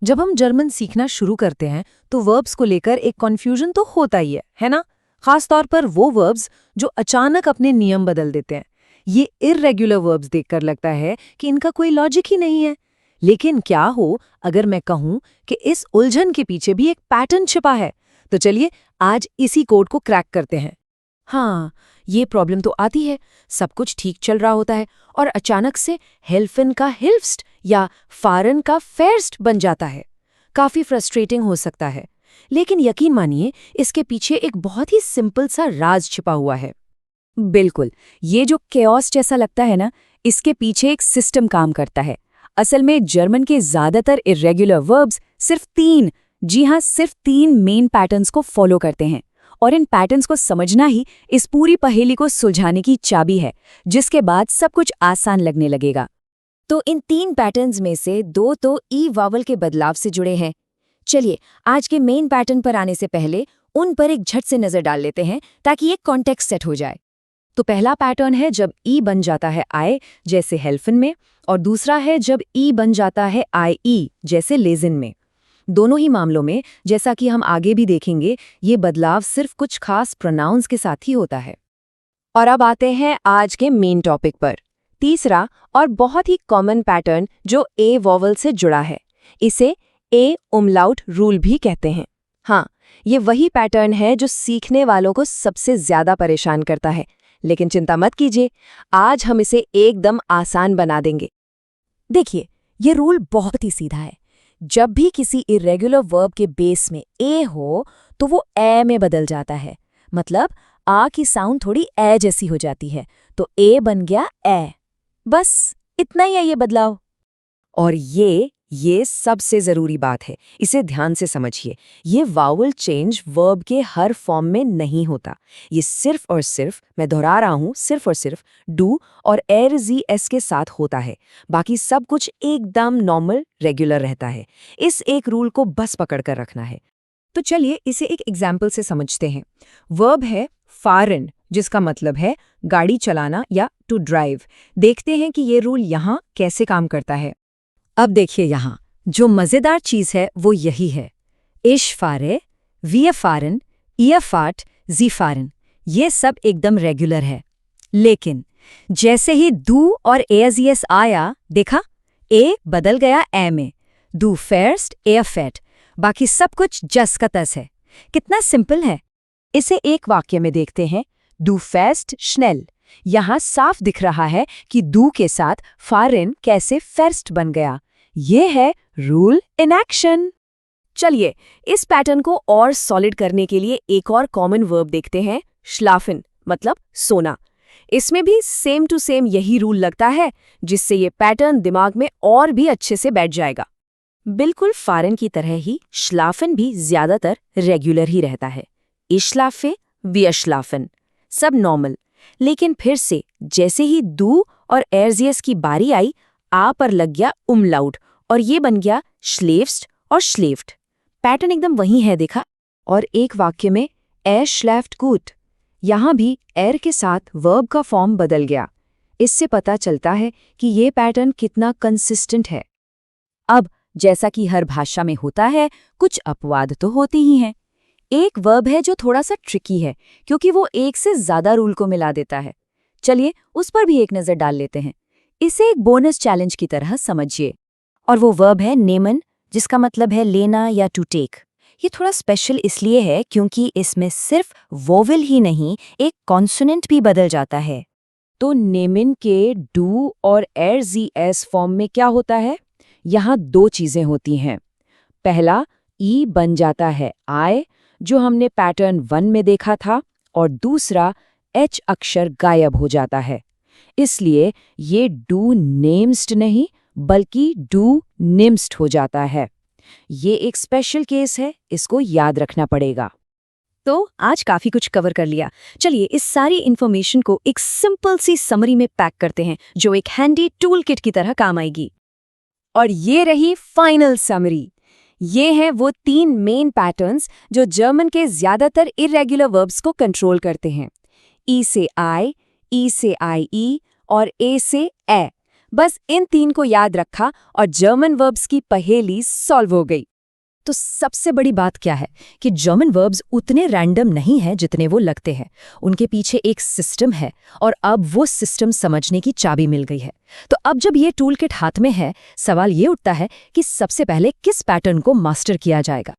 जब हम जर्मन सीखना शुरू करते हैं तो वर्ब्स को लेकर एक कन्फ्यूजन तो होता ही है ना? खास तौर पर वो वर्ब्स जो अचानक अपने नियम बदल देते हैं। ये इर्रेगुलर वर्ब्स देखकर लगता है कि इनका कोई लॉजिक ही नहीं है। लेकिन क्या हो अगर मैं कहूं कि इस उलझन के पीछे भी एक पैटर्न छिपा है? तो चलिए आज इसी कोड को क्रैक करते हैं। हाँ, ये प्रॉब्लम तो आती है। सब कुछ ठीक चल रहा होता है और अचानक से हेल्फन का हिल्फ्स्ट या फारन का फेर्स्ट बन जाता है। काफी फ्रस्ट्रेटिंग हो सकता है, लेकिन यकीन मानिए इसके पीछे एक बहुत ही सिंपल सा राज छिपा हुआ है। बिल्कुल, ये जो केओस जैसा लगता है ना, इसके पीछे एक सिस्टम काम करता है। असल में जर्मन के ज्यादातर इर्रेगुलर वर्ब्स सिर्फ सिर्फ तीन मेन पैटर्न्स को फॉलो करते हैं, और इन पैटर्न्स को समझना ही इस पूरी पहेली को सुलझाने की चाबी है, जिसके बाद सब कुछ आसान लगने लगेगा। तो इन तीन पैटर्न्स में से दो तो ई वावल के बदलाव से जुड़े हैं। चलिए आज के मेन पैटर्न पर आने से पहले उन पर एक झट से नजर डाल लेते हैं ताकि एक कॉन्टेक्स्ट सेट हो जाए। तो पहला पैटर्न है जब ई बन जाता है आई जैसे हेल्फन में, और दूसरा है जब ई बन जाता है आई ई जैसे लेजिन में। दोनों ही मामलों में, जैसा कि हम आगे भी देखेंगे, ये बदलाव सिर्फ कुछ खास प्रोनाउंस के साथ ही होता है। और अब आते हैं आज के मेन टॉपिक पर, तीसरा और बहुत ही कॉमन पैटर्न जो ए वॉवल से जुड़ा है। इसे ए उमलाउट रूल भी कहते हैं। हाँ, ये वही पैटर्न है जो सीखने वालों को सबसे ज्यादा परेशान करता है। लेकिन चिंता मत कीजिए, आज हम इसे एकदम आसान बना देंगे। देखिए, ये रूल बहुत ही सीधा है। जब भी किसी इर्रेगुलर वर्ब के बेस में ए हो तो वो ए में बदल जाता है। मतलब आ की साउंड थोड़ी ए जैसी हो जाती है, तो ए बन गया ए। बस इतना ही है ये बदलाव। और ये सबसे जरूरी बात है, इसे ध्यान से समझिए। ये वावल चेंज वर्ब के हर फॉर्म में नहीं होता। ये सिर्फ और सिर्फ, मैं दोहरा रहा हूं, सिर्फ और सिर्फ डू और एर जी एस के साथ होता है। बाकी सब कुछ एकदम नॉर्मल रेगुलर रहता है। इस एक रूल को बस पकड़ कर रखना है। तो चलिए इसे एक एग्जाम्पल से समझते हैं। वर्ब है फारन, जिसका मतलब है गाड़ी चलाना या टू ड्राइव। देखते हैं कि ये रूल यहाँ कैसे काम करता है। अब देखिए, यहाँ जो मजेदार चीज है वो यही है। इश फारे, वी फारन, ई फाट, जी फारन, ये सब एकदम रेगुलर है। लेकिन जैसे ही दू और एस आया, देखा, ए बदल गया ए में। दू फेर्स्ट, ए फेट, बाकी सब कुछ जस का तस है। कितना सिंपल है। इसे एक वाक्य में देखते हैं। दू फेस्ट श्नेल। यहाँ साफ दिख रहा है कि दू के साथ फारिन कैसे फेर्स्ट बन गया। ये है रूल इन एक्शन। चलिए इस पैटर्न को और सॉलिड करने के लिए एक और कॉमन वर्ब देखते हैं, श्लाफन, मतलब सोना। इसमें भी सेम टू सेम यही रूल लगता है, जिससे ये पैटर्न दिमाग में और भी अच्छे से बैठ जाएगा। बिल्कुल फारन की तरह ही श्लाफन भी ज्यादातर रेगुलर ही रहता है। इश्लाफे, वियश्लाफन, सब नॉर्मल। लेकिन फिर से जैसे ही दू और एर्जियस की बारी आई, आ पर लग गया उमलाउट और ये बन गया श्लेफ्स्ट और श्लेफ्ट। पैटर्न एकदम वही है, देखा। और एक वाक्य में ए श्लेफ्ट गुट, यहां भी एर के साथ वर्ब का फॉर्म बदल गया। इससे पता चलता है कि ये पैटर्न कितना कंसिस्टेंट है। अब जैसा कि हर भाषा में होता है, कुछ अपवाद तो होते ही हैं। एक वर्ब है जो थोड़ा सा ट्रिकी है, क्योंकि वो एक से ज्यादा रूल को मिला देता है। चलिए उस पर भी एक नजर डाल लेते हैं। इसे एक बोनस चैलेंज की तरह समझिए। और वो वर्ब है नेमन, जिसका मतलब है लेना या टू टेक। ये थोड़ा स्पेशल इसलिए है क्योंकि इसमें सिर्फ वोवेल ही नहीं, एक कॉन्सोनेंट भी बदल जाता है। तो नेमन के डू और एर जी एस फॉर्म में क्या होता है? यहाँ दो चीजें होती हैं। पहला, ई बन जाता है आई, जो हमने पैटर्न 1 में देखा था, और दूसरा, एच अक्षर गायब हो जाता है। इसलिए ये डू नेम्स्ड नहीं बल्कि डू निम्स्ड हो जाता है। ये एक स्पेशल केस है, इसको याद रखना पड़ेगा। तो आज काफी कुछ कवर कर लिया। चलिए इस सारी इन्फॉर्मेशन को एक सिंपल सी समरी में पैक करते हैं, जो एक हैंडी टूल किट की तरह काम आएगी। और ये रही फाइनल समरी। ये हैं वो 3 मेन पैटर्न्स जो जर्मन के ज्यादातर इर्रेगुलर वर्ब्स को कंट्रोल करते हैं। ई से आई, ई से आई ई और ए से ए। बस इन 3 को याद रखा और जर्मन वर्ब्स की पहेली सॉल्व हो गई। तो सबसे बड़ी बात क्या है कि जर्मन वर्ब्स उतने रैंडम नहीं हैं जितने वो लगते हैं। उनके पीछे एक सिस्टम है और अब वो सिस्टम समझने की चाबी मिल गई है। तो अब जब ये टूल किट हाथ में है, सवाल ये उठता है कि सबसे पहले किस पैटर्न को मास्टर किया जाएगा।